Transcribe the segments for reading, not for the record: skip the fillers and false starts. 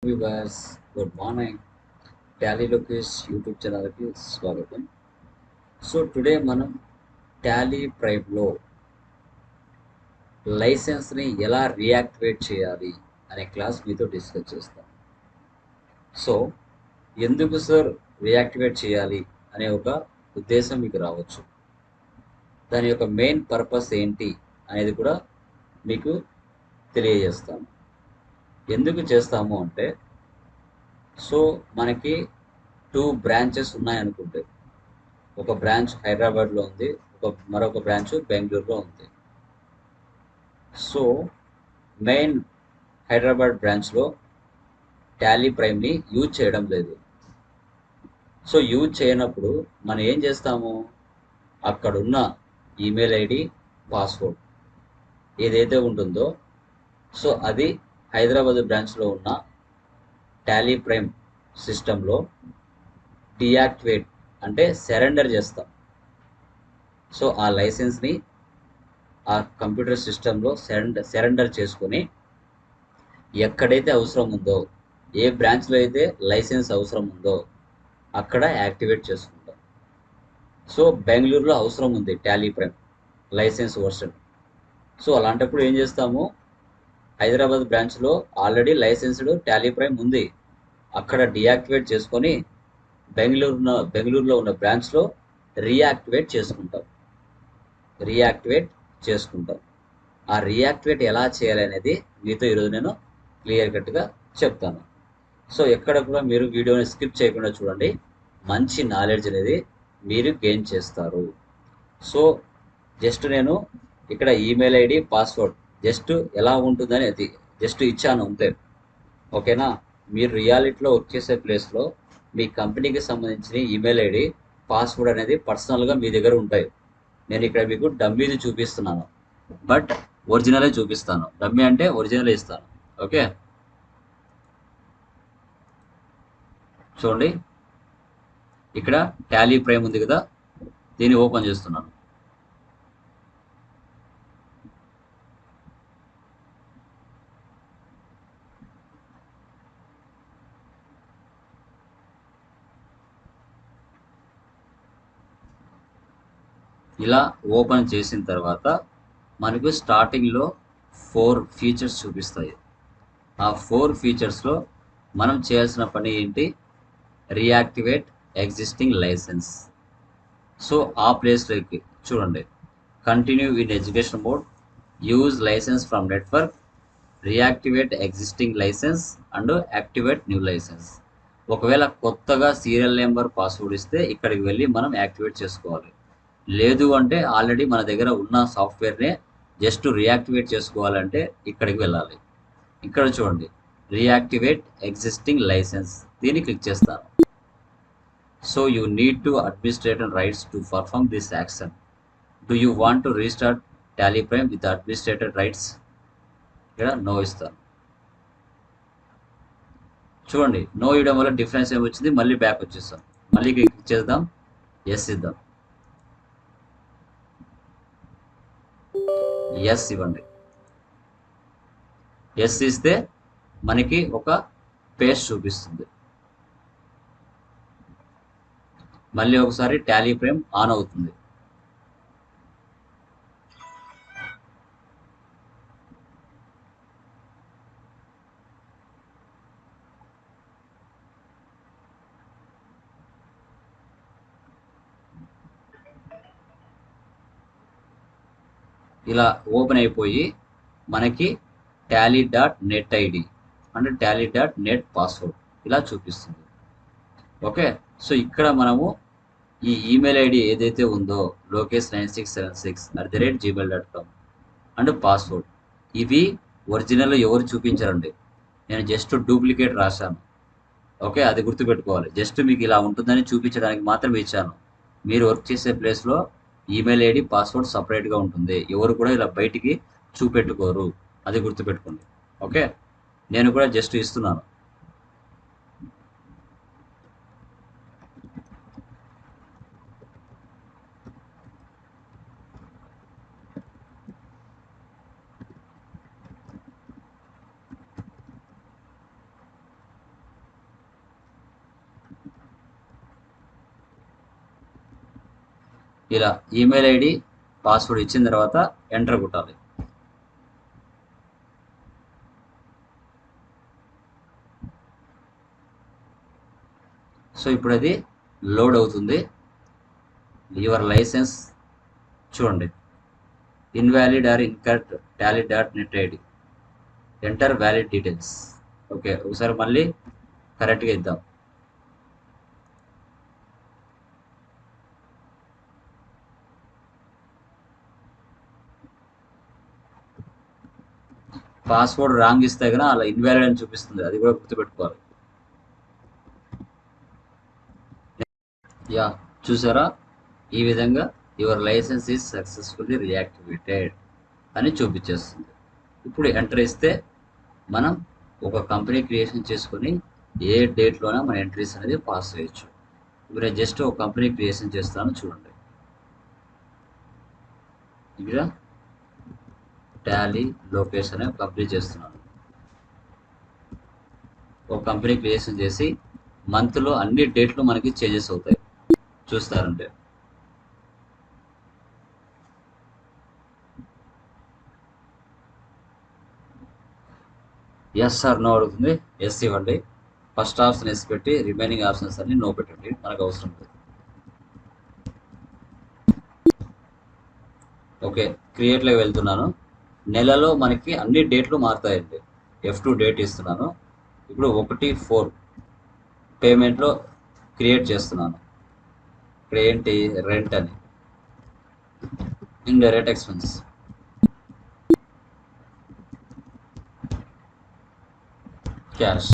Viewers, good morning. Tally Lokesh YouTube ఛానల్కి స్వాగతం. So today మనం టాలీ ప్రైమ్లో లైసెన్స్ని ఎలా రీయాక్టివేట్ చేయాలి అనే క్లాస్ మీతో డిస్కస్ చేస్తాం. సో ఎందుకు సార్ రీయాక్టివేట్ చేయాలి అనే ఒక ఉద్దేశం మీకు రావచ్చు. దాని యొక్క మెయిన్ పర్పస్ ఏంటి అనేది కూడా మీకు తెలియజేస్తాను. ఎందుకు చేస్తాము అంటే, సో మనకి 2 బ్రాంచెస్ ఉన్నాయనుకుంటే, ఒక బ్రాంచ్ హైదరాబాద్లో ఉంది, మరొక బ్రాంచ్ బెంగళూరులో ఉంది. సో మెయిన్ హైదరాబాద్ బ్రాంచ్లో టాలీ ప్రైమ్ని యూజ్ చేయడం లేదు. సో యూజ్ చేయనప్పుడు మనం ఏం చేస్తాము, అక్కడున్న ఈమెయిల్ ఐడి, పాస్వర్డ్ ఏదైతే ఉంటుందో సో అది హైదరాబాద్ బ్రాంచ్లో ఉన్న టాలీ ప్రైమ్ సిస్టంలో డియాక్టివేట్ అంటే సరెండర్ చేస్తాం. సో ఆ లైసెన్స్ని ఆ కంప్యూటర్ సిస్టంలో సరెండర్ చేసుకొని ఎక్కడైతే అవసరం ఉందో, ఏ బ్రాంచ్లో అయితే లైసెన్స్ అవసరం ఉందో అక్కడ యాక్టివేట్ చేసుకుంటాం. సో బెంగళూరులో అవసరం ఉంది Tally Prime licence version. So అలాంటప్పుడు ఏం చేస్తాము, హైదరాబాద్ బ్రాంచ్లో ఆల్రెడీ లైసెన్స్డ్ టాలీ ప్రైమ్ ఉంది, అక్కడ డియాక్టివేట్ చేసుకొని బెంగళూరులో ఉన్న బ్రాంచ్లో రీయాక్టివేట్ చేసుకుంటాం. ఆ రీయాక్టివేట్ ఎలా చేయాలి అనేది మీతో ఈరోజు నేను క్లియర్ కట్గా చెప్తాను. సో ఎక్కడ కూడా మీరు వీడియోని స్కిప్ చేయకుండా చూడండి, మంచి నాలెడ్జ్ అనేది మీరు గెయిన్ చేస్తారు. సో జస్ట్ నేను ఇక్కడ ఈమెయిల్ ఐడి, పాస్వర్డ్ జస్ట్ ఎలా ఉంటుందని అది జస్ట్ ఇచ్చాను అంతే. ఓకేనా, మీరు రియాలిటీలో వర్క్ చేసే ప్లేస్లో మీ కంపెనీకి సంబంధించిన ఈమెయిల్ ఐడి, పాస్వర్డ్ అనేది పర్సనల్గా మీ దగ్గర ఉంటాయి. నేను ఇక్కడ మీకు డమ్మీది చూపిస్తున్నాను, బట్ ఒరిజినలే చూపిస్తాను. డమ్మీ అంటే ఒరిజినలే ఇస్తాను. ఓకే, చూడండి ఇక్కడ టాలీ ప్రైమ్ ఉంది కదా, దీన్ని ఓపెన్ చేస్తున్నాను. ఇలా ఓపెన్ చేసిన తర్వాత మనకు స్టార్టింగ్లో 4 ఫీచర్స్ చూపిస్తాయి. ఆ 4 ఫీచర్స్లో మనం చేయాల్సిన పని ఏంటి, రీయాక్టివేట్ ఎగ్జిస్టింగ్ లైసెన్స్. సో ఆ ప్లేస్లోకి చూడండి, continue in education mode, use license from network, reactivate existing license and activate new license. ఒకవేళ కొత్తగా సీరియల్ నెంబర్, పాస్వర్డ్ ఇస్తే ఇక్కడికి వెళ్ళి మనం యాక్టివేట్ చేసుకోవాలి. లేదు అంటే ఆల్రెడీ మన దగ్గర ఉన్న సాఫ్ట్వేర్నే జస్ట్ రీయాక్టివేట్ చేసుకోవాలంటే ఇక్కడికి వెళ్ళాలి. ఇక్కడ చూడండి, రీయాక్టివేట్ ఎగ్జిస్టింగ్ లైసెన్స్, దీన్ని క్లిక్ చేస్తాను. So you need to administrator rights to perform this action. Do you want to restart Tally prime with administrator rights? ఇక్కడ నో ఇస్తాను. చూడండి, నో ఇవ్వడం వల్ల డిఫరెన్స్ ఏమొచ్చింది, మళ్ళీ బ్యాక్ వచ్చేస్తాం. మళ్ళీ క్లిక్ చేద్దాం, ఎస్ ఇద్దాం. ఎస్ ఇవ్వండి. ఎస్ ఇస్తే మనకి ఒక పేజ్ చూపిస్తుంది. మళ్ళీ ఒకసారి టాలీ ప్రైమ్ ఆన్ అవుతుంది. ఇలా ఓపెన్ అయిపోయి మనకి tally.net ఐడి అంటే tally.net పాస్వర్డ్ ఇలా చూపిస్తుంది. ఓకే, సో ఇక్కడ మనము ఈ ఈమెయిల్ ఐడి ఏదైతే ఉందో lokesh9676@gmail.com అండ్ పాస్వర్డ్, ఇవి ఒరిజినల్ ఎవరు చూపించారండి, నేను జస్ట్ డూప్లికేట్ రాశాను. ఓకే, అది గుర్తుపెట్టుకోవాలి. జస్ట్ మీకు ఇలా ఉంటుందని చూపించడానికి మాత్రం ఇచ్చాను. మీరు వర్క్ చేసే ప్లేస్లో ఈమెయిల్ ఐడి, పాస్వర్డ్ సపరేట్గా ఉంటుంది, ఎవరు కూడా ఇలా బయటికి చూపెట్టుకోరు, అది గుర్తుపెట్టుకోండి. ఓకే, నేను కూడా జస్ట్ ఇస్తున్నాను. ఇలా ఈమెయిల్ ఐడి పాస్వర్డ్ ఇచ్చిన తర్వాత ఎంటర్ కొట్టాలి. సో ఇప్పుడు అది లోడ్ అవుతుంది. యువర్ లైసెన్స్ చూడండి, invalid or incorrect Tally dot net ID enter valid details. Okay, ఒకసారి మళ్ళీ కరెక్ట్గా ఇద్దాం. పాస్వర్డ్ రాంగ్ ఇస్తే కనుక అలా ఇన్వాలిడ్ అని చూపిస్తుంది, అది కూడా గుర్తుపెట్టుకోవాలి. యా, చూసారా, ఈ విధంగా యువర్ లైసెన్స్ ఈజ్ సక్సెస్ఫుల్లీ రియాక్టివేటెడ్ అని చూపించేస్తుంది. ఇప్పుడు ఎంటర్ ఇస్తే మనం ఒక కంపెనీ క్రియేషన్ చేసుకొని ఏ డేట్లోనే మన ఎంట్రీస్ అనేది పాస్ చేయొచ్చు. ఇప్పుడు నేను జస్ట్ ఒక కంపెనీ క్రియేషన్ చేస్తాను, చూడండి. ఇక్కడ టాలీ లోకేష్ అనే కంపెనీ చేస్తున్నాను. ఒక కంపెనీ క్రియేషన్ చేసి మంత్లో అన్ని డేట్లు మనకి చేంజెస్ అవుతాయి, చూస్తారంటే. ఎస్ సార్ నో అడుగుతుంది, ఎస్ ఇవ్వండి. ఫస్ట్ ఆప్షన్ ఎస్ పెట్టి రిమైనింగ్ ఆప్షన్స్ అన్ని నో పెట్టండి, మనకు అవసరం లేదు. ఓకే, క్రియేట్లోకి వెళ్తున్నాను. నెలలో మనకి అన్ని డేట్లు మారుతాయండి. F2 డేట్ ఇస్తున్నాను. ఇప్పుడు 1/4 పేమెంట్లో క్రియేట్ చేస్తున్నాను. ఇక్కడ ఏంటి, రెంట్ అని, indirect expense, cash.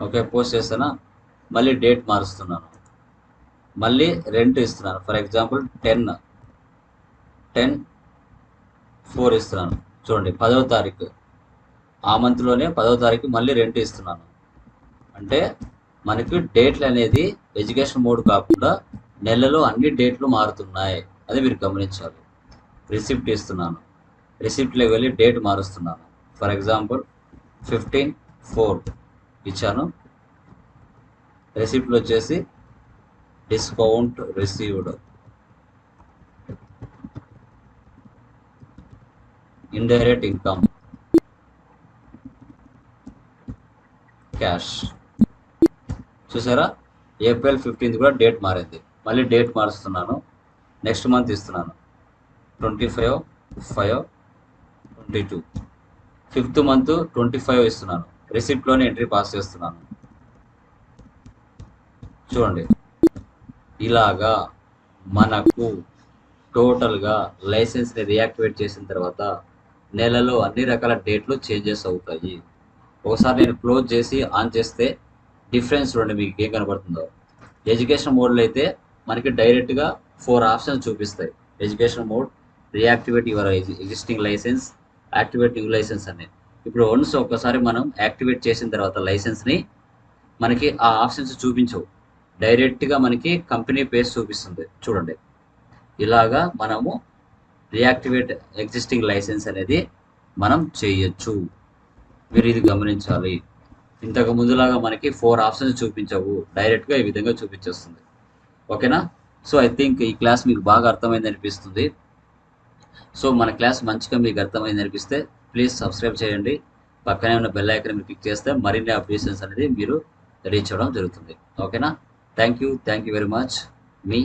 Okay, post చేస్తానా. మళ్ళీ డేట్ మారుస్తున్నాను, మళ్ళీ రెంట్ ఇస్తున్నాను. ఫర్ ఎగ్జాంపుల్ 10/4 ఇస్తున్నాను. చూడండి, 10వ తారీఖు, ఆ మంత్లోనే 10వ తారీఖు మళ్ళీ రెంట్ ఇస్తున్నాను. అంటే మనకి డేట్లు అనేది ఎడ్యుకేషన్ మోడ్ కాకుండా నెలలో అన్ని డేట్లు మారుతున్నాయి, అది మీరు గమనించాలి. రిసిప్ట్ ఇస్తున్నాను, రిసిప్ట్లోకి వెళ్ళి డేట్ మారుస్తున్నాను. ఫర్ ఎగ్జాంపుల్ 15/4 ఇచ్చాను. రిసిప్ట్లో వచ్చేసి discount received, indirect income, cash. చూసారా, April 15th కూడా డేట్ మారింది. మళ్ళీ డేట్ మారుస్తున్నాను, నెక్స్ట్ మంత్ ఇస్తున్నాను 25/5/22. 5th మంత్ 25 ఇస్తున్నాను. రిసిప్ట్లోనే ఎంట్రీ పాస్ చేస్తున్నాను. చూడండి, ఇలాగా మనకు టోటల్గా లైసెన్స్ని రియాక్టివేట్ చేసిన తర్వాత నెలలో అన్ని రకాల డేట్లు చేంజెస్ అవుతాయి. ఒకసారి నేను క్లోజ్ చేసి ఆన్ చేస్తే డిఫరెన్స్ చూడండి, మీకు ఏం కనబడుతుందో. ఎడ్యుకేషన్ మోడ్లో అయితే మనకి డైరెక్ట్గా 4 ఆప్షన్స్ చూపిస్తాయి. Education mode, reactivate your existing license, activate new license అని. ఇప్పుడు వన్స్ ఒక్కసారి మనం యాక్టివేట్ చేసిన తర్వాత లైసెన్స్ని మనకి ఆ ఆప్షన్స్ చూపించవు, డైరెక్ట్గా మనకి కంపెనీ పేజ్ చూపిస్తుంది. చూడండి, ఇలాగా మనము రియాక్టివేట్ ఎగ్జిస్టింగ్ లైసెన్స్ అనేది మనం చేయొచ్చు. మీరు ఇది గమనించాలి. ఇంతకు ముందులాగా మనకి 4 ఆప్షన్స్ చూపించవు, డైరెక్ట్గా ఈ విధంగా చూపించేస్తుంది. ఓకేనా? సో ఐ థింక్ ఈ క్లాస్ మీకు బాగా అర్థమైంది అనిపిస్తుంది. సో మన క్లాస్ మంచిగా మీకు అర్థమైంది అనిపిస్తే ప్లీజ్ సబ్స్క్రైబ్ చేయండి. పక్కనే ఉన్న బెల్ ఐకాన్ మీరు క్లిక్ చేస్తే మరిన్ని అప్డేషన్స్ అనేది మీరు రీచ్ అవ్వడం జరుగుతుంది. ఓకేనా? Thank you very much. Me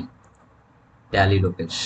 Tally Lokesh.